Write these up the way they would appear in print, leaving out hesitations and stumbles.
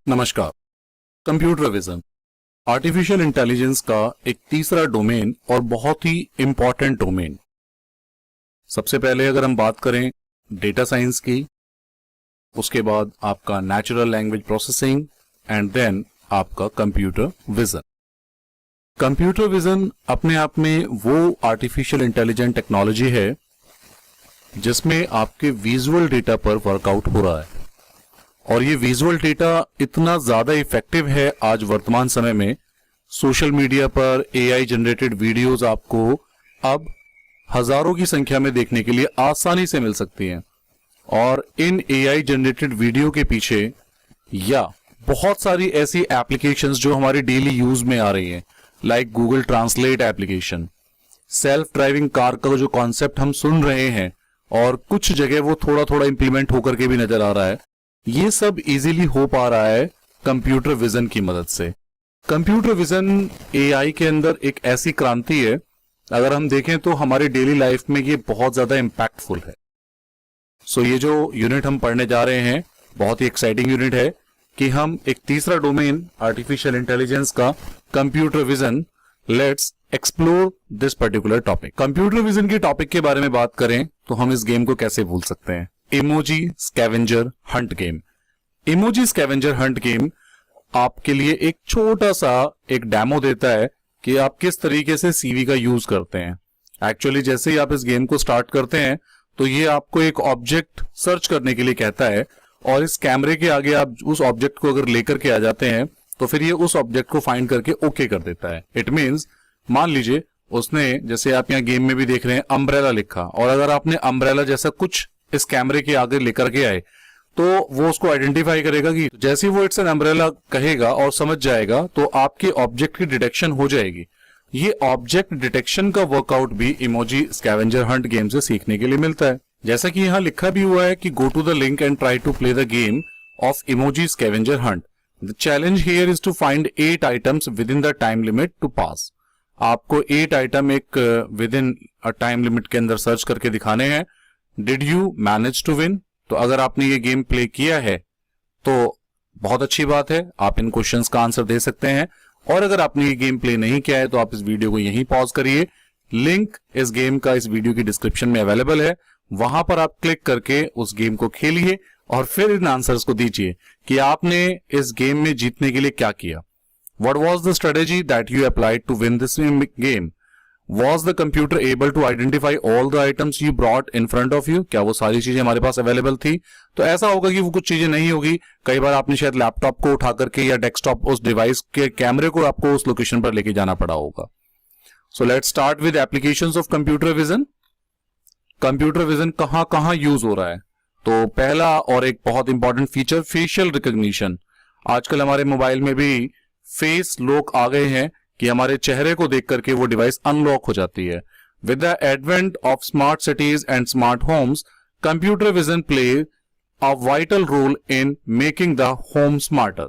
नमस्कार। Computer vision artificial intelligence का एक तीसरा डोमेन और बहुत ही इंपॉर्टेंट डोमेन। सबसे पहले अगर हम बात करें डेटा साइंस की, उसके बाद आपका natural language processing and then आपका कंप्यूटर विजन। कंप्यूटर विजन अपने आप में वो आर्टिफिशियल इंटेलिजेंट टेक्नोलॉजी है जिसमें आपके विजुअल डेटा पर वर्कआउट हो रहा है, और ये विजुअल डेटा इतना ज्यादा इफेक्टिव है आज वर्तमान समय में। सोशल मीडिया पर एआई जनरेटेड वीडियोस आपको अब हजारों की संख्या में देखने के लिए आसानी से मिल सकती हैं, और इन एआई जनरेटेड वीडियो के पीछे या बहुत सारी ऐसी एप्लीकेशंस जो हमारी डेली यूज में आ रही हैं, like Google translate application, self driving car का जो कॉन्सेप्ट हम सुन रहे हैं और कुछ जगह वो थोड़ा थोड़ा इंप्लीमेंट होकर के भी नजर आ रहा है, ये सब इजीली हो पा रहा है कंप्यूटर विजन की मदद से। कंप्यूटर विजन एआई के अंदर एक ऐसी क्रांति है, अगर हम देखें तो हमारी डेली लाइफ में ये बहुत ज्यादा इंपैक्टफुल है। सो ये जो यूनिट हम पढ़ने जा रहे हैं बहुत ही एक्साइटिंग यूनिट है कि हम एक तीसरा डोमेन आर्टिफिशियल इंटेलिजेंस का computer vision, let's explore this particular topic. Computer vision के टॉपिक के बारे में बात करें तो हम इस गेम को कैसे भूल सकते हैं, emoji scavenger Hunt game. Emoji scavenger Hunt game आपके लिए एक छोटा सा एक डेमो देता है कि आप किस तरीके से सीवी का यूज करते हैं। एक्चुअली जैसे ही आप इस गेम को स्टार्ट करते हैं तो ये आपको एक ऑब्जेक्ट सर्च करने के लिए कहता है, और इस कैमरे के आगे आप उस ऑब्जेक्ट को अगर लेकर के आ जाते हैं तो फिर ये उस ऑब्जेक्ट को फाइंड करके ओके कर देता है। इट मींस मान लीजिए उसने, जैसे आप यहाँ गेम में भी देख रहे हैं, अम्ब्रेला लिखा, और अगर आपने अम्ब्रेला जैसा कुछ इस कैमरे के आगे लेकर के आए तो वो उसको आइडेंटिफाई करेगा कि जैसे ही वो इट्स एन अम्ब्रेला कहेगा और समझ जाएगा तो आपके ऑब्जेक्ट की डिटेक्शन हो जाएगी। ये ऑब्जेक्ट डिटेक्शन का वर्कआउट भी इमोजी स्कैवेंजर हंट गेम से सीखने के लिए मिलता है। जैसा कि यहां लिखा भी हुआ है कि go to the link and try to play the game of emoji scavenger hunt. The challenge here is to find 8 items within the time limit to pass. आपको 8 आइटम एक within a time limit के अंदर search करके दिखाने हैं। Did you manage to win? तो अगर आपने ये गेम प्ले किया है तो बहुत अच्छी बात है, आप इन क्वेश्चंस का आंसर दे सकते हैं। और अगर आपने ये गेम प्ले नहीं किया है तो आप इस वीडियो को यहीं पॉज करिए। लिंक इस गेम का इस वीडियो की डिस्क्रिप्शन में अवेलेबल है, वहां पर आप क्लिक करके उस गेम को खेलिए और फिर इन आंसर्स को दीजिए कि आपने इस गेम में जीतने के लिए क्या किया। What was the strategy that you applied to win this game? Was the computer able to identify all the items you brought in front of you? क्या वो सारी चीजें हमारे पास अवेलेबल थी? तो ऐसा होगा कि वो कुछ चीजें नहीं होगी। कई बार आपने शायद लैपटॉप को उठा करके या डेस्कटॉप उस डिवाइस के कैमरे को आपको उस लोकेशन पर लेके जाना पड़ा होगा। So let's start with applications of computer vision. Computer vision कहां कहां यूज हो रहा है? तो पहला और एक बहुत इंपॉर्टेंट फीचर, फेशियल रिकॉग्निशन। आजकल हमारे मोबाइल में भी फेस लॉक आ गए हैं कि हमारे चेहरे को देख करके वो डिवाइस अनलॉक हो जाती है। With the advent of smart cities and smart homes, computer vision play a vital role in making the home smarter.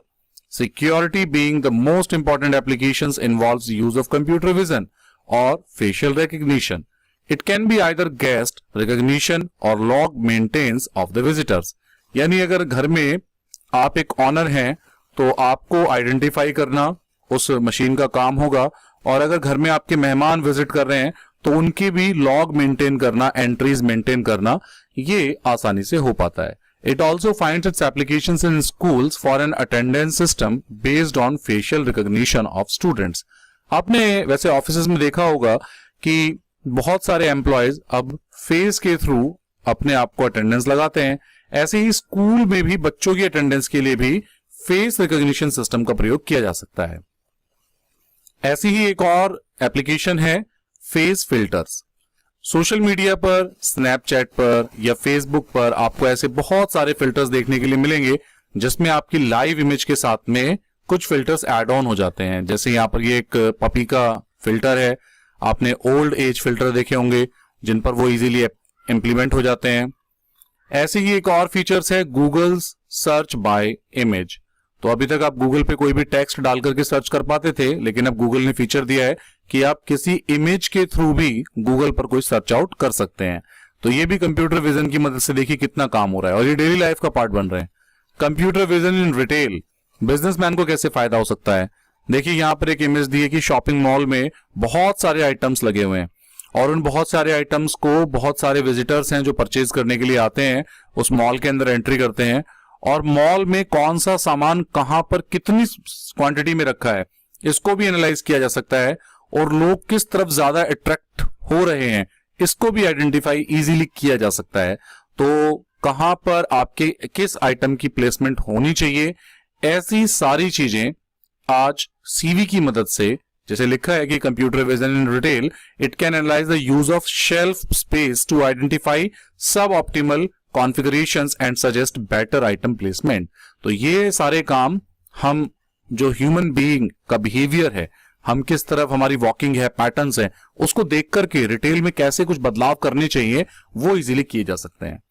Security being the most important applications involves use of computer vision और facial recognition. It can be either guest recognition or log maintenance of the visitors. यानी अगर घर में आप एक honour हैं तो आपको आइडेंटिफाई करना उस मशीन का काम होगा, और अगर घर में आपके मेहमान विजिट कर रहे हैं तो उनकी भी लॉग मेंटेन करना, एंट्रीज मेंटेन करना, ये आसानी से हो पाता है। It also finds its applications in schools for an attendance system based on facial recognition of students. आपने वैसे ऑफिसेज में देखा होगा कि बहुत सारे एम्प्लॉयज अब फेस के थ्रू अपने आप को अटेंडेंस लगाते हैं। ऐसे ही स्कूल में भी बच्चों की अटेंडेंस के लिए भी फेस रिकॉग्निशन सिस्टम का प्रयोग किया जा सकता है। ऐसी ही एक और एप्लीकेशन है फेस फिल्टर्स। सोशल मीडिया पर, स्नैपचैट पर या फेसबुक पर आपको ऐसे बहुत सारे फिल्टर्स देखने के लिए मिलेंगे जिसमें आपकी लाइव इमेज के साथ में कुछ फिल्टर्स ऐड ऑन हो जाते हैं। जैसे यहां पर ये एक पपी का फिल्टर है, आपने ओल्ड एज फिल्टर देखे होंगे जिन पर वो इजीली इंप्लीमेंट हो जाते हैं। ऐसे ही एक और फीचर्स है गूगल्स सर्च बाय इमेज। तो अभी तक आप गूगल पे कोई भी टेक्स्ट डाल करके सर्च कर पाते थे, लेकिन अब गूगल ने फीचर दिया है कि आप किसी इमेज के थ्रू भी गूगल पर कोई सर्च आउट कर सकते हैं। तो ये भी कंप्यूटर विजन की मदद से देखिए कितना काम हो रहा है, और ये डेली लाइफ का पार्ट बन रहे हैं। Computer vision in retail, businessman को कैसे फायदा हो सकता है? देखिए यहां पर एक इमेज दी है कि शॉपिंग मॉल में बहुत सारे आइटम्स लगे हुए हैं और उन बहुत सारे आइटम्स को बहुत सारे विजिटर्स हैं जो परचेज करने के लिए आते हैं, उस मॉल के अंदर एंट्री करते हैं और मॉल में कौन सा सामान कहां पर कितनी क्वांटिटी में रखा है इसको भी एनालाइज किया जा सकता है और लोग किस तरफ ज्यादा अट्रैक्ट हो रहे हैं इसको भी आइडेंटिफाई इजीली किया जा सकता है। तो कहां पर आपके किस आइटम की प्लेसमेंट होनी चाहिए, ऐसी सारी चीजें आज सीवी की मदद से, जैसे लिखा है कि computer vision in retail it can analyse the use of shelf space to identify suboptimal configurations and suggest better item placement. तो ये सारे काम हम जो ह्यूमन बीइंग का बिहेवियर है, हम किस तरफ हमारी वॉकिंग है, पैटर्न्स है, उसको देख करके रिटेल में कैसे कुछ बदलाव करने चाहिए वो इजीली किए जा सकते हैं।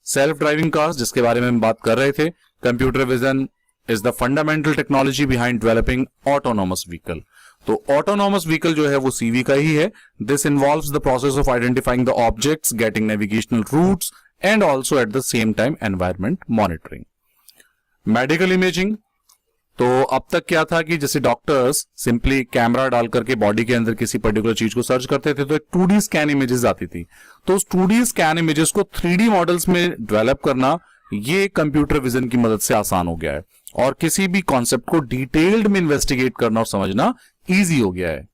सेल्फ ड्राइविंग कार्स जिसके बारे में हम बात कर रहे थे, computer vision is the fundamental technology behind developing autonomous vehicle. तो ऑटोनोमस व्हीकल जो है वो सीवी का ही है। This involves the process of identifying the objects, getting navigational routes and also at the same time environment monitoring. Medical imaging, तो अब तक क्या था कि जैसे डॉक्टर्स सिंपली कैमरा डाल करके बॉडी के अंदर किसी पर्टिकुलर चीज को सर्च करते थे तो एक 2D स्कैन इमेजेस आती थी, तो उस 2D स्कैन इमेजेस को 3D मॉडल्स में डेवलप करना ये कंप्यूटर विजन की मदद से आसान हो गया है और किसी भी कॉन्सेप्ट को डिटेल्ड में इन्वेस्टिगेट करना और समझना इजी हो गया है।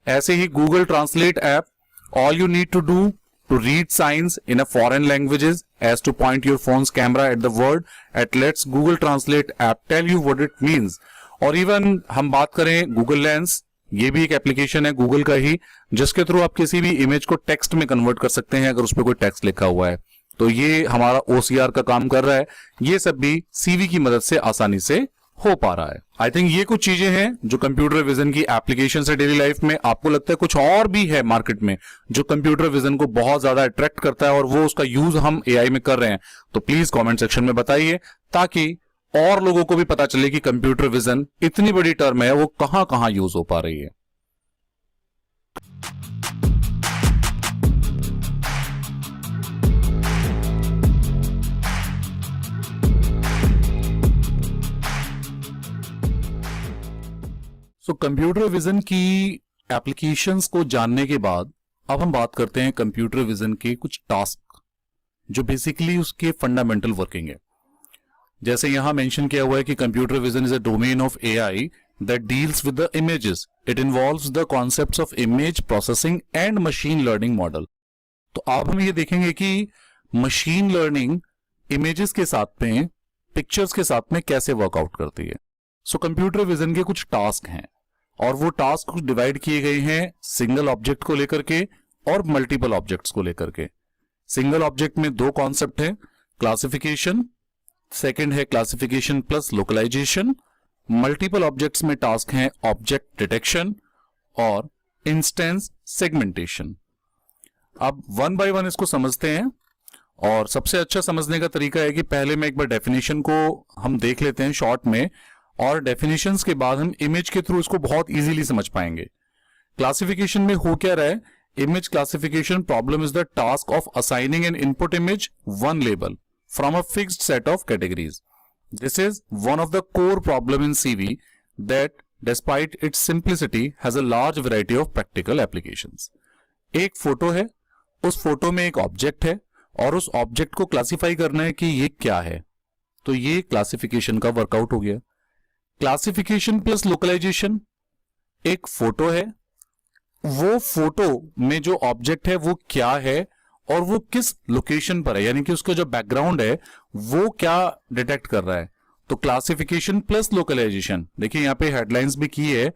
ऐसे ही Google Translate app, all you need to do to read signs in a foreign languages as to point your phone's camera at the word at let's Google Translate app tell you what it means। और even हम बात करें Google lens, ये भी एक application है Google का ही जिसके थ्रू आप किसी भी इमेज को टेक्स्ट में कन्वर्ट कर सकते हैं अगर उस पर कोई टेक्स्ट लिखा हुआ है। तो ये हमारा OCR का काम कर रहा है। ये सब भी सीवी की मदद से आसानी से हो पा रहा है। आई थिंक ये कुछ चीजें हैं जो कंप्यूटर विजन की एप्लीकेशन है डेली लाइफ में। आपको लगता है कुछ और भी है मार्केट में जो कंप्यूटर विजन को बहुत ज्यादा अट्रैक्ट करता है और वो उसका यूज हम एआई में कर रहे हैं, तो प्लीज कमेंट सेक्शन में बताइए ताकि और लोगों को भी पता चले कि कंप्यूटर विजन इतनी बड़ी टर्म है वो कहां कहां यूज हो पा रही है। कंप्यूटर विजन की एप्लीकेशंस को जानने के बाद अब हम बात करते हैं कंप्यूटर विजन के कुछ टास्क जो बेसिकली उसके फंडामेंटल वर्किंग है। जैसे यहां मेंशन किया हुआ है कि computer vision is a domain of AI that deals with the images, it involves the concepts of image processing and machine learning model. तो अब हम ये देखेंगे कि मशीन लर्निंग इमेजेस के साथ में, पिक्चर्स के साथ में कैसे वर्कआउट करती है। कंप्यूटर विजन के कुछ टास्क हैं और वो टास्क डिवाइड किए गए हैं सिंगल ऑब्जेक्ट को लेकर के और मल्टीपल ऑब्जेक्ट्स को लेकर के। सिंगल ऑब्जेक्ट में दो कॉन्सेप्ट हैं, क्लासिफिकेशन, सेकंड है classification plus localization. Multiple objects में टास्क हैं ऑब्जेक्ट डिटेक्शन और इंस्टेंस सेगमेंटेशन। अब वन बाय वन इसको समझते हैं और सबसे अच्छा समझने का तरीका है कि पहले मैं एक बार डेफिनेशन को हम देख लेते हैं शॉर्ट में और डेफिनेशंस के बाद हम इमेज के थ्रू इसको बहुत इजीली समझ पाएंगे। क्लासिफिकेशन में हो क्या रहा है, image classification problem is the task of assigning N input image one label from a fixed set of categories. This is one of the core problem in CV that despite it's simplicity has a large variety of practical applications. एक photo है, उस photo में एक object है और उस object को classify करना है कि ये क्या है, तो ये क्लासिफिकेशन का वर्कआउट हो गया। क्लासिफिकेशन प्लस लोकलाइजेशन, एक फोटो है, वो फोटो में जो ऑब्जेक्ट है वो क्या है और वो किस लोकेशन पर है, यानी कि उसका जो बैकग्राउंड है वो क्या डिटेक्ट कर रहा है। तो क्लासिफिकेशन प्लस लोकलाइजेशन, देखिए यहां पे हेडलाइंस भी की है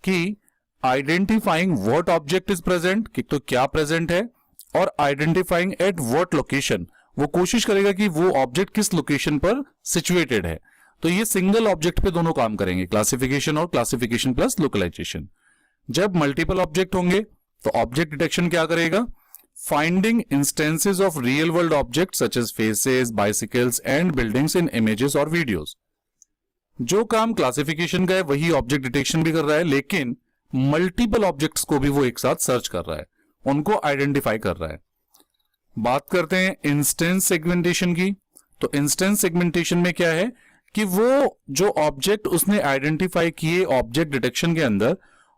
कि identifying what object is present, कि तो क्या प्रेजेंट है, और आइडेंटिफाइंग एट व्हाट लोकेशन, वो कोशिश करेगा कि वो ऑब्जेक्ट किस लोकेशन पर सिचुएटेड है। तो ये सिंगल ऑब्जेक्ट पे दोनों काम करेंगे, क्लासिफिकेशन और क्लासिफिकेशन प्लस लोकलाइजेशन। जब मल्टीपल ऑब्जेक्ट होंगे तो ऑब्जेक्ट डिटेक्शन क्या करेगा, finding instances of real world object such as faces, bicycles and buildings in images और वीडियोस। जो काम क्लासिफिकेशन का है वही ऑब्जेक्ट डिटेक्शन भी कर रहा है, लेकिन मल्टीपल ऑब्जेक्ट्स को भी वो एक साथ सर्च कर रहा है, उनको आइडेंटिफाई कर रहा है। बात करते हैं इंस्टेंस सेगमेंटेशन की। तो इंस्टेंस सेगमेंटेशन में क्या है कि वो जो ऑब्जेक्ट उसने आइडेंटिफाई किए ऑब्जेक्ट डिटेक्शन के अंदर,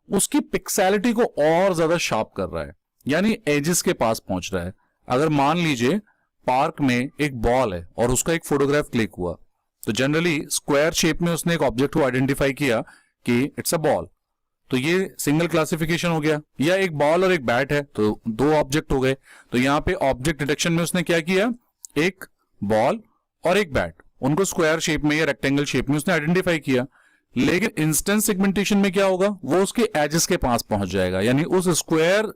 उसकी पिक्सेलिटी को और ज्यादा शार्प कर रहा है, यानी एजेस के पास पहुंच रहा है। अगर मान लीजिए पार्क में एक बॉल है और उसका एक फोटोग्राफ क्लिक हुआ, तो जनरली स्क्वायर शेप में उसने एक ऑब्जेक्ट को आइडेंटिफाई किया कि इट्स अ बॉल, तो ये सिंगल क्लासिफिकेशन हो गया। या एक बॉल और एक बैट है, तो दो ऑब्जेक्ट हो गए। तो यहां पे ऑब्जेक्ट डिटेक्शन में उसने क्या किया, एक बॉल और एक बैट, उनको स्क्वायर शेप में या रेक्टेंगल शेप में उसने आइडेंटिफाई किया। लेकिन इंस्टेंस सेगमेंटेशन में क्या होगा, वो उसके एजेस के पास पहुंच जाएगा, यानी उस स्क्वायर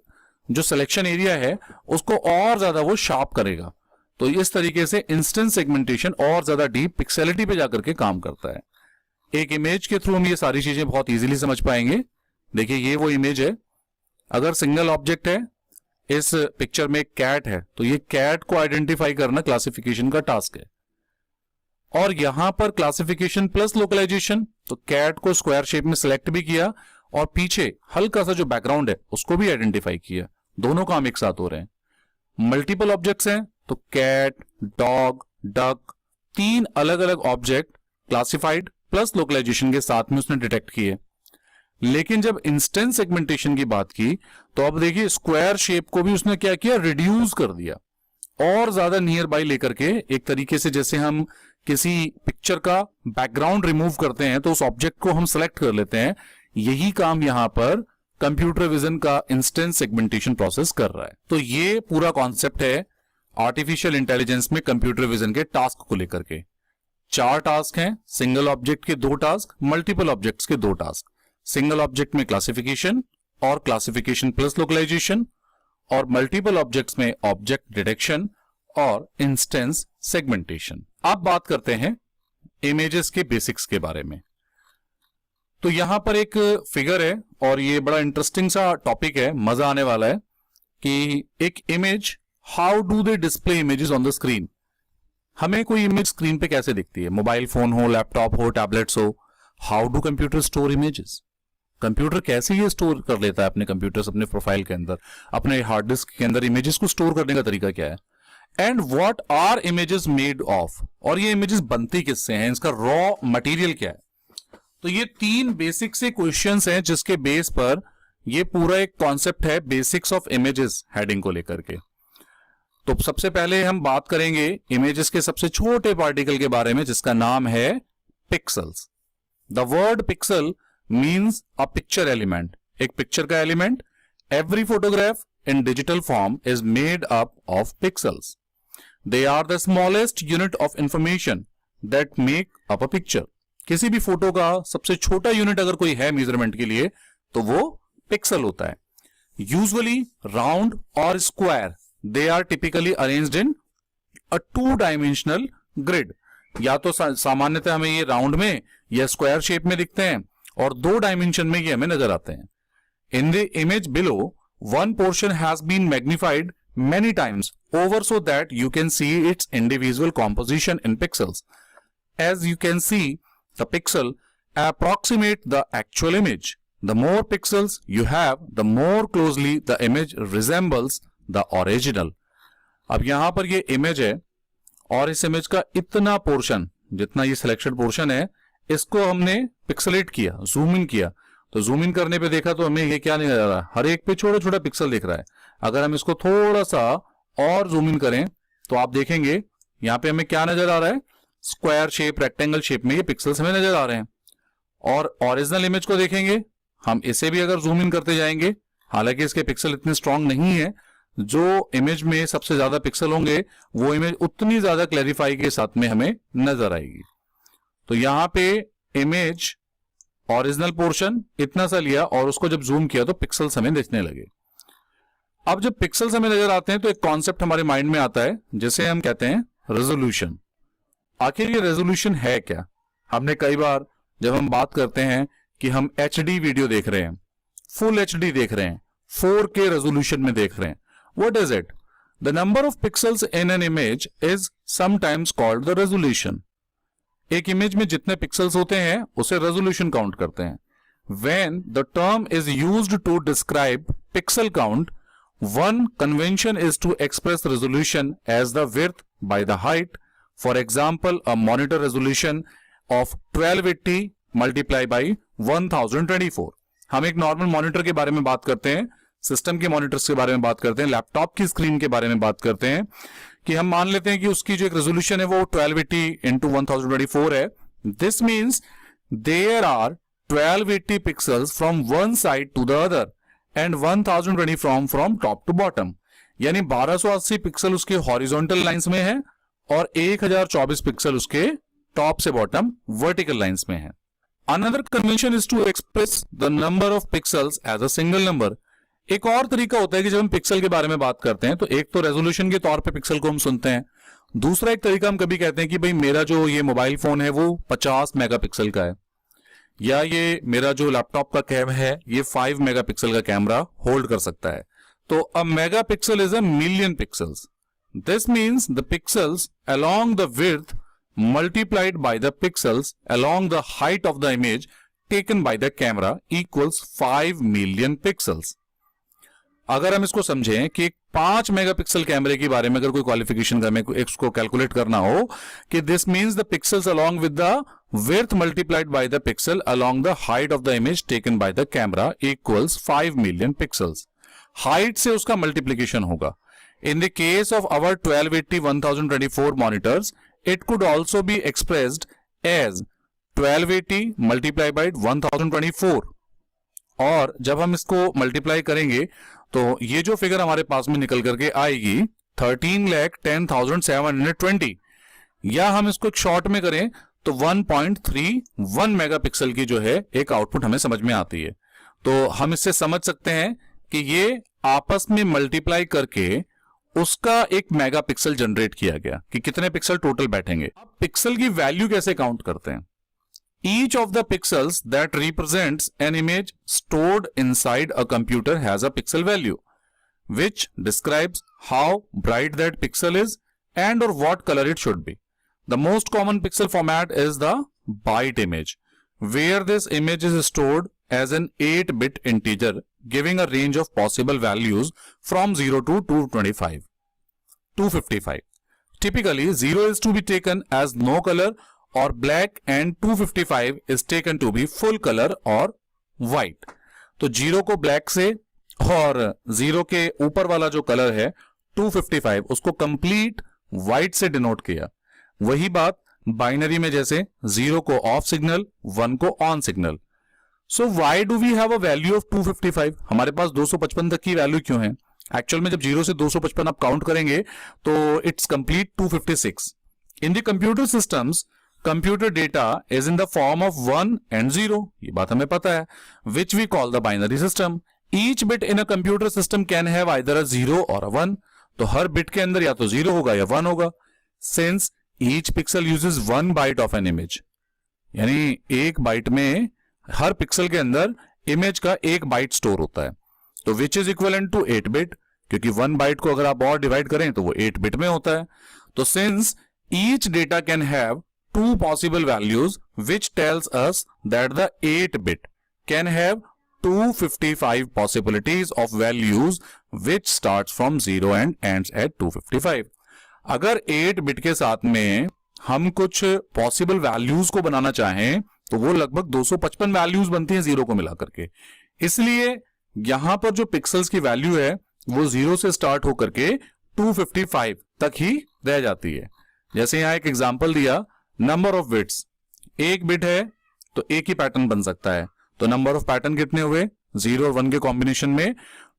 जो सिलेक्शन एरिया है उसको और ज्यादा वो शार्प करेगा। तो इस तरीके से इंस्टेंस सेगमेंटेशन और ज्यादा डीप पिक्सेलिटी पे जाकर के काम करता है। एक इमेज के थ्रू हम ये सारी चीजें बहुत इजीली समझ पाएंगे। देखिए ये वो इमेज है, अगर सिंगल ऑब्जेक्ट है, इस पिक्चर में एक कैट है, तो ये कैट को आइडेंटिफाई करना क्लासिफिकेशन का टास्क है। और यहां पर क्लासिफिकेशन प्लस लोकलाइजेशन, तो कैट को स्क्वायर शेप में सिलेक्ट भी किया और पीछे हल्का सा जो बैकग्राउंड है उसको भी आइडेंटिफाई किया, दोनों काम एक साथ हो रहे हैं। मल्टीपल ऑब्जेक्ट्स हैं, तो कैट, डॉग, डक, तीन अलग अलग ऑब्जेक्ट क्लासिफाइड प्लस लोकलाइजेशन के साथ में उसने डिटेक्ट किए। लेकिन जब इंस्टेंस सेगमेंटेशन की बात की, तो अब देखिए स्क्वायर शेप को भी उसने क्या किया, रिड्यूस कर दिया और ज्यादा नियर बाई लेकर के, एक तरीके से जैसे हम किसी पिक्चर का बैकग्राउंड रिमूव करते हैं तो उस ऑब्जेक्ट को हम सेलेक्ट कर लेते हैं, यही काम यहां पर कंप्यूटर विजन का इंस्टेंस सेगमेंटेशन प्रोसेस कर रहा है। तो ये पूरा कॉन्सेप्ट है आर्टिफिशियल इंटेलिजेंस में कंप्यूटर विजन के टास्क को लेकर के। 4 टास्क हैं, सिंगल ऑब्जेक्ट के 2 टास्क, मल्टीपल ऑब्जेक्ट्स के 2 टास्क। सिंगल ऑब्जेक्ट में क्लासिफिकेशन और क्लासिफिकेशन प्लस लोकलाइजेशन, और मल्टीपल ऑब्जेक्ट्स में ऑब्जेक्ट डिटेक्शन और इंस्टेंस सेगमेंटेशन। अब बात करते हैं इमेजेस के बेसिक्स के बारे में। तो यहां पर एक फिगर है और ये बड़ा इंटरेस्टिंग सा टॉपिक है, मजा आने वाला है कि एक image, how do they display images on the screen. हमें कोई इमेज स्क्रीन पे कैसे दिखती है, मोबाइल फोन हो, लैपटॉप हो, टैबलेट्स हो, how do computer store images. Computer कैसे ये स्टोर कर लेता है अपने कंप्यूटर, अपने प्रोफाइल के अंदर, अपने हार्ड डिस्क के अंदर इमेजेस को स्टोर करने का तरीका क्या है, and what are images made of, और ये इमेजेस बनती किससे हैं, इसका रॉ मटेरियल क्या है। तो ये 3 बेसिक से क्वेश्चंस हैं जिसके बेस पर ये पूरा एक कॉन्सेप्ट है बेसिक्स ऑफ इमेजेस हेडिंग को लेकर के। तो सबसे पहले हम बात करेंगे इमेजेस के सबसे छोटे पार्टिकल के बारे में जिसका नाम है pixels. The word pixel means a picture element, एक पिक्चर का element. Every photograph in digital form is made up of pixels. They are the smallest unit of information that make up a picture. किसी भी photo का सबसे छोटा unit अगर कोई है मेजरमेंट के लिए तो वो पिक्सल होता है। यूजुअली राउंड और स्क्वायर, they are typically arranged in a 2 dimensional grid. या तो सामान्यतः हमें ये राउंड में या स्क्वायर शेप में दिखते हैं और 2 डायमेंशन में ये हमें नजर आते हैं। इन the image below, one portion has been magnified many times over so that you can see its individual composition in pixels. As you can see, the pixel approximate the actual image. The more pixels you have, the more closely the image resembles the original. अब यहां पर ये image है और इस image का इतना portion, जितना ये सिलेक्टेड पोर्शन है, इसको हमने पिक्सलेट किया, जूम इन किया। तो जूम इन करने पे देखा तो हमें ये क्या नहीं नजर आ रहा, हर एक पे छोटा छोटा पिक्सल दिख रहा है। अगर हम इसको थोड़ा सा और जूम इन करें तो आप देखेंगे यहां पे हमें क्या नजर आ रहा है, स्क्वायर शेप, रेक्टेंगल शेप में ये पिक्सल्स हमें नजर आ रहे हैं। और ओरिजिनल इमेज को देखेंगे, हम इसे भी अगर जूम इन करते जाएंगे, हालांकि इसके पिक्सल इतने स्ट्रांग नहीं है, जो इमेज में सबसे ज्यादा पिक्सल होंगे वो इमेज उतनी ज्यादा क्लैरिफाई के साथ में हमें नजर आएगी। तो यहां पे इमेज ओरिजिनल पोर्शन इतना सा लिया और उसको जब जूम किया तो पिक्सल्स हमें दिखने लगे। अब जब पिक्सल्स हमें नजर आते हैं तो एक कॉन्सेप्ट हमारे माइंड में आता है जिसे हम कहते हैं रेजोल्यूशन। आखिर ये रेजोल्यूशन है क्या। हमने कई बार जब हम बात करते हैं कि हम HD वीडियो देख रहे हैं, फुल HD देख रहे हैं, 4K रेजोल्यूशन में देख रहे हैं, what is it? The number of pixels in an image is sometimes called the resolution. एक इमेज में जितने पिक्सल्स होते हैं उसे रेजोल्यूशन काउंट करते हैं। When the term is used to describe pixel count, one convention is to express resolution as the width by the height. For example, a monitor resolution of 1280 multiply by 1024। हम एक normal monitor के बारे में बात करते हैं, system के monitors के बारे में बात करते हैं, लैपटॉप की स्क्रीन के बारे में बात करते हैं कि हम मान लेते हैं कि उसकी जो एक रेजोल्यूशन है वो 1280 इंटू 1024 है। This means there are 1280 pixels from one side to the other and 1020 from top to bottom, यानी 1280 पिक्सल उसके हॉरिजॉन्टल लाइंस में है और 1024 पिक्सल उसके टॉप से बॉटम वर्टिकल लाइंस में है। Another convention is to express the number of pixels as a single number. एक और तरीका होता है कि जब हम पिक्सल के बारे में बात करते हैं तो एक तो रेजोल्यूशन के तौर पे पिक्सल को हम सुनते हैं, दूसरा एक तरीका हम कभी कहते हैं कि भाई मेरा जो ये मोबाइल फोन है वो 50 मेगापिक्सल का है, या ये मेरा जो लैपटॉप का कैम है ये 5 मेगापिक्सल का कैमरा होल्ड कर सकता है। तो a megapixel is a million pixels. This means the pixels along the width multiplied by the pixels along the height of the image taken by the camera equals 5 million pixels। अगर हम इसको समझें कि 5 megapixel कैमरे के बारे में अगर कोई क्वालिफिकेशन का इसको कैलकुलेट करना हो कि this means the pixels along with the width multiplied by the pixel along the height of the image taken by the camera equals 5 million pixels। Height से उसका मल्टीप्लीकेशन होगा। In the case of our 1280 1024 monitors, it could also be expressed as 1280 multiplied by 1024। और जब हम इसको multiply करेंगे तो ये जो फिगर हमारे पास में निकल करके आएगी 13,10,720, या हम इसको एक शॉर्ट में करें तो 1.31 मेगापिक्सल की जो है एक आउटपुट हमें समझ में आती है। तो हम इससे समझ सकते हैं कि ये आपस में मल्टीप्लाई करके उसका एक मेगापिक्सल जनरेट किया गया कि कितने पिक्सल टोटल बैठेंगे। अब पिक्सल की वैल्यू कैसे काउंट करते हैं? Each of the pixels that represents an image stored inside a computer has a pixel value which describes how bright that pixel is and or what color it should be. The most common pixel format is the byte image, where this image is stored as an 8-bit integer giving a range of possible values from 0 to 255. Typically, 0 is to be taken as no color or black and 255 is taken to be full color or white. तो 0 को black से और 0 के ऊपर वाला जो colour है 255 उसको कंप्लीट व्हाइट से डिनोट किया। वही बात बाइनरी में जैसे 0 को ऑफ सिग्नल 1 को on signal. So why do we have a value of 255? हमारे पास 255 तक की वैल्यू क्यों है? एक्चुअल में जब 0 से 255 आप काउंट करेंगे तो it's complete 256। In the computer systems computer data is in the form of 1 and 0, ये बात हमें पता है, which we call the binary system. Each bit in a computer system can have either a 0 or a 1, तो हर bit के अंदर या तो 0 होगा या 1 होगा। Since each pixel uses 1 byte of an image, यानी एक बाइट में हर पिक्सल के अंदर इमेज का एक बाइट स्टोर होता है, तो which is equivalent to 8 bit, क्योंकि 1 बाइट को अगर आप और डिवाइड करें तो वो 8 बिट में होता है। तो since each data can have 2 possible values which tells us that the 8 bit can have 255 possibilities of values which starts from 0 and ends at 255। अगर 8 बिट के साथ में हम कुछ पॉसिबल वैल्यूज को बनाना चाहें तो वो लगभग 255 वैल्यूज बनती हैं 0 को मिलाकर के। इसलिए यहां पर जो पिक्सल्स की वैल्यू है वो 0 से स्टार्ट होकर के 255 तक ही रह जाती है। जैसे यहां एक एग्जांपल दिया, नंबर ऑफ बिट्स, एक बिट है तो एक ही पैटर्न बन सकता है, तो नंबर ऑफ पैटर्न कितने हुए? 0 और 1 के कॉम्बिनेशन में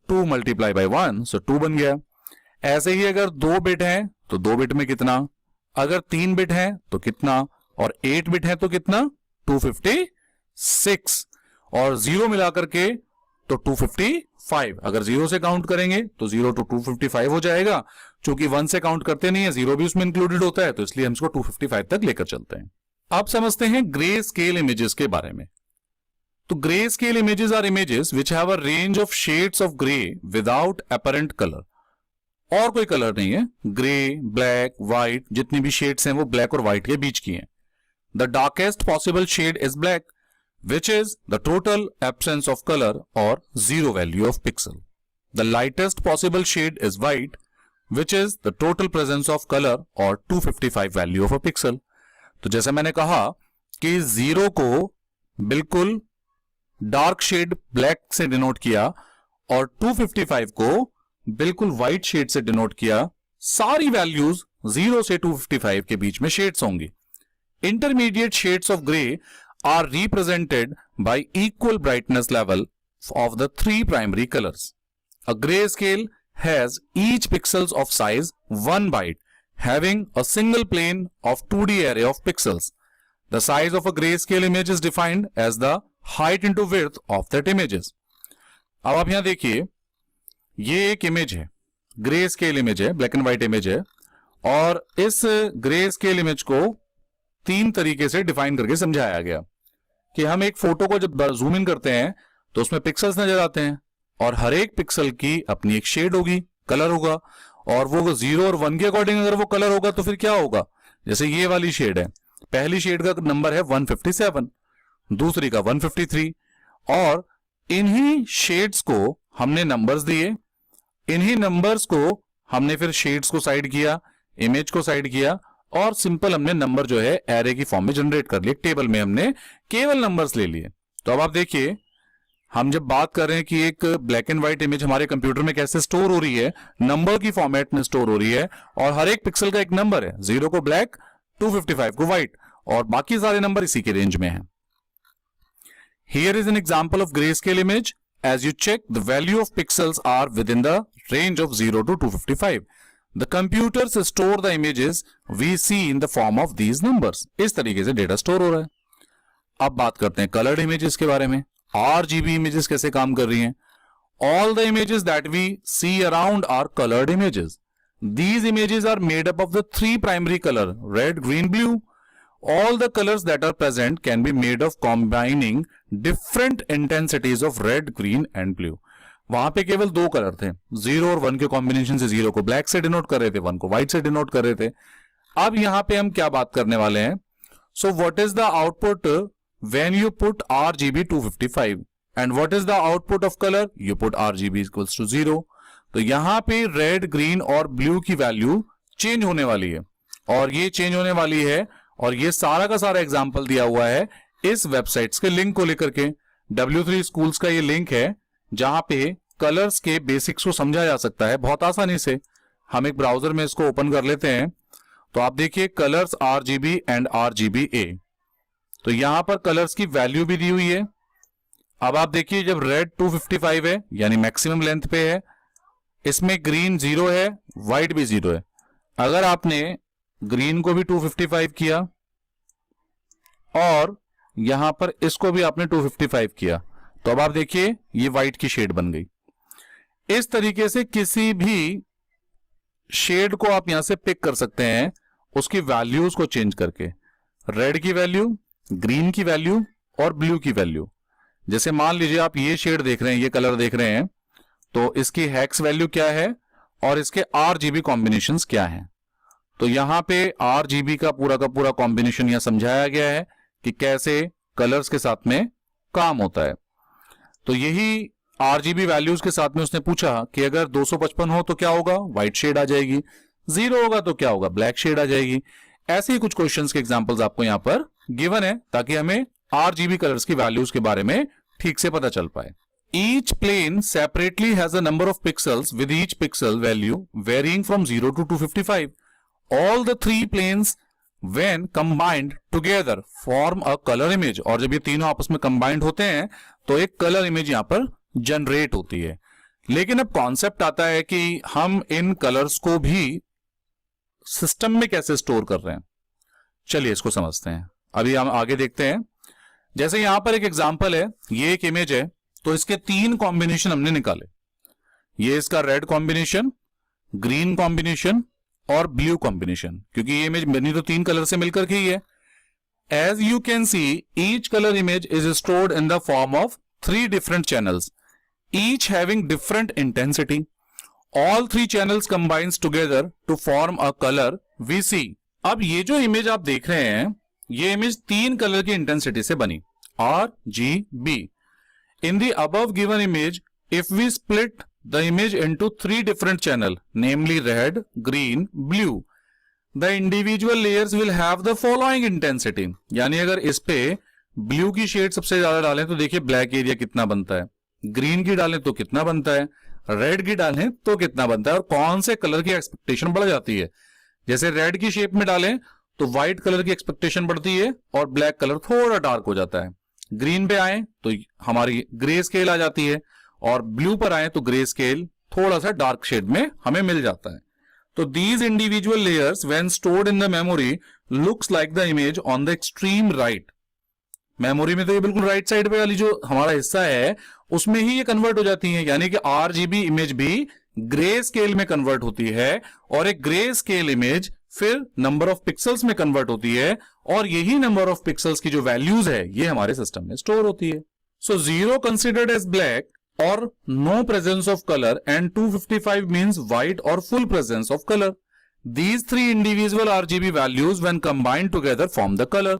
2 मल्टीप्लाई बाई 1, सो 2 बन गया। ऐसे ही अगर 2 बिट हैं तो 2 बिट में कितना, अगर 3 बिट हैं तो कितना, और 8 बिट है तो कितना, 256, और 0 मिलाकर के तो 255। अगर 0 से काउंट करेंगे तो 0 to 255 हो जाएगा। चूंकि 1 से काउंट करते नहीं है, 0 भी उसमें इंक्लूडेड होता है, तो इसलिए हम इसको 255 तक लेकर चलते हैं। अब समझते हैं ग्रे स्केल इमेजेस के बारे में। तो grey scale images are images which have a range of shades of grey without apparent colour, और कोई कलर नहीं है। ग्रे, ब्लैक, व्हाइट, जितनी भी शेड्स हैं वो ब्लैक और व्हाइट के बीच की हैं। The darkest possible shade is black which is the total absence of color or 0 value of pixel. The lightest possible shade is white, which is the total presence of color or 255 value of a pixel. तो जैसे मैंने कहा कि 0 को बिल्कुल dark shade black से denote किया और 255 को बिल्कुल व्हाइट शेड से डिनोट किया, सारी वैल्यूज 0 से 255 के बीच में शेड्स होंगी। Intermediate shades of grey are represented by equal brightness level of the three primary colors. A grayscale has each pixels of size 1 byte having a single plane of 2D array of pixels. The size of a grayscale image is defined as the height into width of that images. अब आप यहां देखिए, ये एक image है, grey scale image है, black and white image है, और इस ग्रे स्केल इमेज को 3 तरीके से डिफाइन करके समझाया गया कि हम एक फोटो को जब जूम इन करते हैं तो उसमें पिक्सल्स नजर आते हैं और हर एक पिक्सल की अपनी एक शेड होगी, कलर होगा, और वो 0 और 1 के अकॉर्डिंग अगर वो कलर होगा तो फिर क्या होगा। जैसे ये वाली शेड है, पहली शेड का नंबर है 157, दूसरी का 153, और इन्हीं शेड्स को हमने नंबर्स दिए, इन्हीं नंबर्स को हमने फिर शेड्स को साइड किया, इमेज को साइड किया, और सिंपल हमने नंबर जो है एरे की फॉर्म में जनरेट कर लिए, टेबल में हमने केवल नंबर्स ले लिए। तो अब आप देखिए, हम जब बात कर रहे हैं कि एक ब्लैक एंड व्हाइट इमेज हमारे कंप्यूटर में कैसे स्टोर हो रही है, नंबर की फॉर्मेट में स्टोर हो रही है, और हर एक पिक्सल का एक नंबर है, 0 को ब्लैक, 255 को व्हाइट, और बाकी सारे नंबर इसी के रेंज में हैं। Here is an example of grey scale image. As you check, the value of pixels are within the range of 0 to 255. The computers store the images we see in the form of these numbers. इस तरीके से data store हो रहा है। अब बात करते हैं कलर्ड इमेजेस के बारे में। RGB इमेजेस कैसे काम कर रही हैं? All the images that we see around are colored images. These images are made up of the 3 primary color, red, green, blue. All the colors that are present can be made of combining different intensities of red, green and blue. वहां पे केवल 2 colour थे, 0 और 1 के combination से 0 को black से denote कर रहे थे, 1 को व्हाइट से डिनोट कर रहे थे। अब यहां पे हम क्या बात करने वाले हैं? So what is the output when you put RGB 255 and what is the output of colour? You put RGB equals to 0। तो यहां पे रेड, ग्रीन और ब्लू की वैल्यू चेंज होने वाली है, और ये चेंज होने वाली है, और ये सारा का सारा एग्जाम्पल दिया हुआ है इस वेबसाइट्स के लिंक को लेकर के। W3 स्कूल्स का ये लिंक है जहां पे कलर्स के बेसिक्स को समझा जा सकता है बहुत आसानी से। हम एक ब्राउजर में इसको ओपन कर लेते हैं, तो आप देखिए कलर्स RGB एंड RGBA। तो यहां पर कलर्स की वैल्यू भी दी हुई है। अब आप देखिए, जब रेड 255 है यानी मैक्सिमम लेंथ पे है, इसमें ग्रीन 0 है, व्हाइट भी 0 है। अगर आपने ग्रीन को भी 255 किया और यहां पर इसको भी आपने 255 किया, तो अब आप देखिए ये व्हाइट की शेड बन गई। इस तरीके से किसी भी शेड को आप यहां से पिक कर सकते हैं, उसकी वैल्यूज को चेंज करके, रेड की वैल्यू, ग्रीन की वैल्यू और ब्लू की वैल्यू। जैसे मान लीजिए आप ये शेड देख रहे हैं, ये कलर देख रहे हैं, तो इसकी हेक्स वैल्यू क्या है और इसके RGB कॉम्बिनेशंस क्या हैं। तो यहां पे RGB का पूरा कॉम्बिनेशन यहां समझाया गया है कि कैसे कलर्स के साथ में काम होता है। तो यही RGB वैल्यूज के साथ में उसने पूछा कि अगर 255 हो तो क्या होगा? व्हाइट शेड आ जाएगी, 0 होगा तो क्या होगा? ब्लैक शेड आ जाएगी। ऐसे ही कुछ क्वेश्चंस के एग्जांपल्स आपको यहां पर गिवन है, ताकि हमें RGB कलर्स की वैल्यूज के बारे में ठीक से पता चल पाए। Each plane separately has a number of pixels with each pixel value varying from 0 to 255. All the 3 planes when combined together form a color image. और जब ये तीनों आपस में कंबाइंड होते हैं तो एक कलर इमेज यहां पर जनरेट होती है। लेकिन अब कॉन्सेप्ट आता है कि हम इन कलर्स को भी सिस्टम में कैसे स्टोर कर रहे हैं। चलिए इसको समझते हैं, अभी हम आगे देखते हैं। जैसे यहां पर एक एग्जांपल है, ये एक इमेज है, तो इसके 3 कॉम्बिनेशन हमने निकाले। ये इसका रेड कॉम्बिनेशन, ग्रीन कॉम्बिनेशन और ब्लू कॉम्बिनेशन, क्योंकि ये इमेज बनी तो 3 कलर से मिलकर के ही है। As you can see, each colour image is stored in the form of 3 different channels, each having different intensity. All 3 channels combines together to form a colour we see. अब ये जो इमेज आप देख रहे हैं, ये इमेज 3 कलर की intensity से बनी, RGB। In the above given image, if we split the image into 3 different channels, namely red, green, blue, the individual layers will have the following intensity, यानी अगर इस पे ब्लू की शेड सबसे ज्यादा डालें तो देखिए ब्लैक एरिया कितना बनता है, ग्रीन की डालें तो कितना बनता है, रेड की डालें तो कितना बनता है, और कौन से कलर की एक्सपेक्टेशन बढ़ जाती है। जैसे रेड की शेप में डालें तो व्हाइट कलर की एक्सपेक्टेशन बढ़ती है और ब्लैक कलर थोड़ा डार्क हो जाता है। ग्रीन पे आए तो हमारी ग्रे स्केल आ जाती है, और ब्लू पर आए तो ग्रे स्केल थोड़ा सा डार्क शेड में हमें मिल जाता है। तो these individual layers when stored in the memory looks like the image on the extreme right. Memory में तो ये बिल्कुल राइट साइड पे वाली जो हमारा हिस्सा है उसमें ही ये कन्वर्ट हो जाती है, यानी कि आरजीबी इमेज भी ग्रे स्केल में कन्वर्ट होती है, और एक ग्रे स्केल इमेज फिर नंबर ऑफ पिक्सल्स में कन्वर्ट होती है, और यही नंबर ऑफ पिक्सल्स की जो वैल्यूज है ये हमारे सिस्टम में स्टोर होती है। So 0 considered as black or no presence of colour, and 255 means white or full presence of colour. These three individual RGB values when combined together form the color.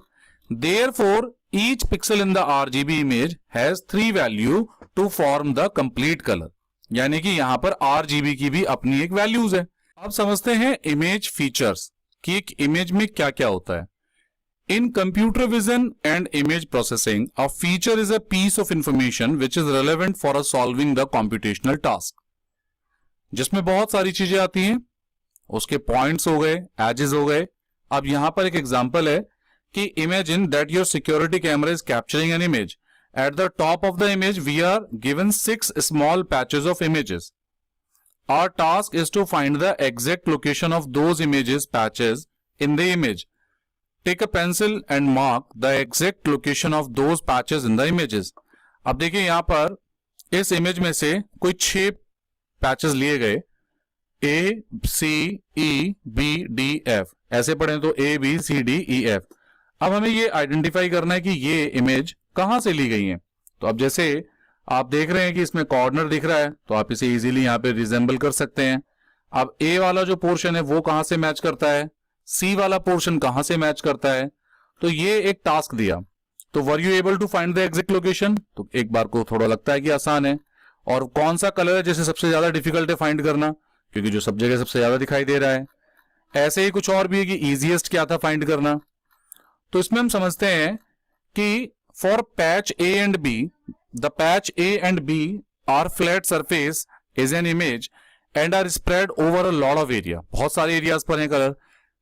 Therefore, each pixel in the RGB image has 3 value to form the complete color. यानी कि यहां पर RGB की भी अपनी एक values है। अब समझते हैं इमेज फीचर्स कि एक इमेज में क्या क्या होता है। In computer vision and image processing, a feature is a piece of information which is relevant for solving the computational task. जिसमें बहुत सारी चीजें आती हैं, उसके पॉइंट्स हो गए, एजेस हो गए। अब यहां पर एक एग्जांपल है कि imagine that your security camera is capturing an image. At the top of the image we are given 6 small patches of images. Our task is to find the exact location of those images patches in the image. Take a pencil and mark the exact location of those patches in the images. अब देखिए यहां पर इस image में से कोई 6 patches लिए गए, A C E B D F, ऐसे पढ़ें तो A B C D E F. अब हमें ये आइडेंटिफाई करना है कि ये इमेज कहां से ली गई है। तो अब जैसे आप देख रहे हैं कि इसमें कॉर्नर दिख रहा है, तो आप इसे इजीली यहां पे रिजेंबल कर सकते हैं। अब ए वाला जो पोर्शन है वो कहां से मैच करता है, सी वाला पोर्शन कहां से मैच करता है। तो ये एक टास्क दिया, तो were you able to find the exact location. तो एक बार को थोड़ा लगता है कि आसान है, और कौन सा कलर है जैसे सबसे ज्यादा डिफिकल्ट है फाइंड करना, क्योंकि जो सब जगह सबसे ज्यादा दिखाई दे रहा है। ऐसे ही कुछ और भी है कि इजीएस्ट क्या था फाइंड करना। तो इसमें हम समझते हैं कि for patch A and B, the patch A and B are flat surface is an image and are spread over a lot of area. बहुत सारे एरियाज पर है colour.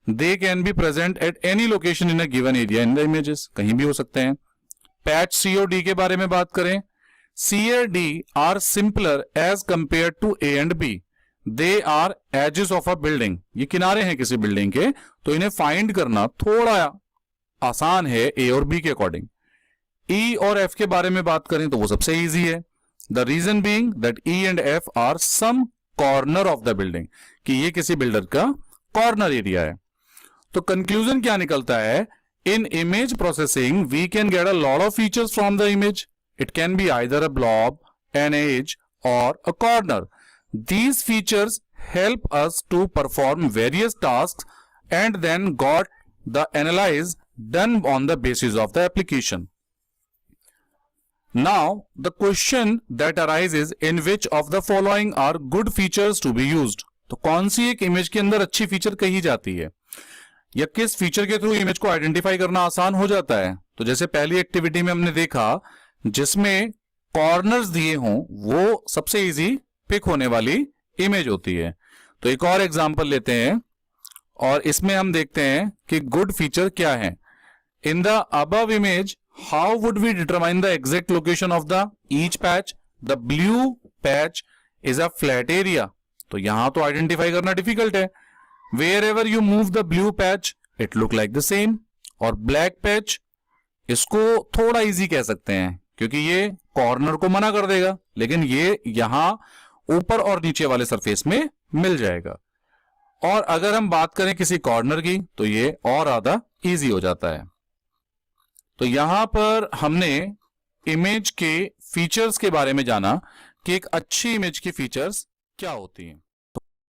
They can be present at any location in a given area in the images, कहीं भी हो सकते हैं। Patch सी और डी के बारे में बात करें, सी और D are simpler as compare to A and B. They are edges of a building, ये किनारे हैं किसी बिल्डिंग के, तो इन्हें फाइंड करना थोड़ा आसान है ए और बी के अकॉर्डिंग। ई और एफ के बारे में बात करें तो वो सबसे इजी है। The reason being that E and F are some corner of the building, कि ये किसी बिल्डर का कॉर्नर एरिया है। तो कंक्लूजन क्या निकलता है, in image processing we can get a lot of features from the image. It can be either a blob, an edge or a corner. These features help us to perform various tasks and then got the analyze done on the basis of the application. Now, the question that arises in which of the following are good features to be used? तो कौन सी एक image के अंदर अच्छी feature कही जाती है, या किस फीचर के थ्रू इमेज को आइडेंटिफाई करना आसान हो जाता है। तो जैसे पहली एक्टिविटी में हमने देखा जिसमें कॉर्नर्स दिए हों वो सबसे इजी पिक होने वाली इमेज होती है। तो एक और एग्जांपल लेते हैं और इसमें हम देखते हैं कि गुड फीचर क्या है। In the above image how would we determine the exact location of the each patch. The blue patch is a flat area, तो यहां तो आइडेंटिफाई करना डिफिकल्ट है। Wherever you move the blue patch it look like the same. और black patch, इसको थोड़ा easy कह सकते हैं क्योंकि ये कॉर्नर को मना कर देगा, लेकिन ये यहां ऊपर और नीचे वाले सरफेस में मिल जाएगा। और अगर हम बात करें किसी कॉर्नर की तो ये और ज्यादा इजी हो जाता है। तो यहां पर हमने इमेज के फीचर्स के बारे में जाना कि एक अच्छी इमेज की फीचर्स क्या होती हैं।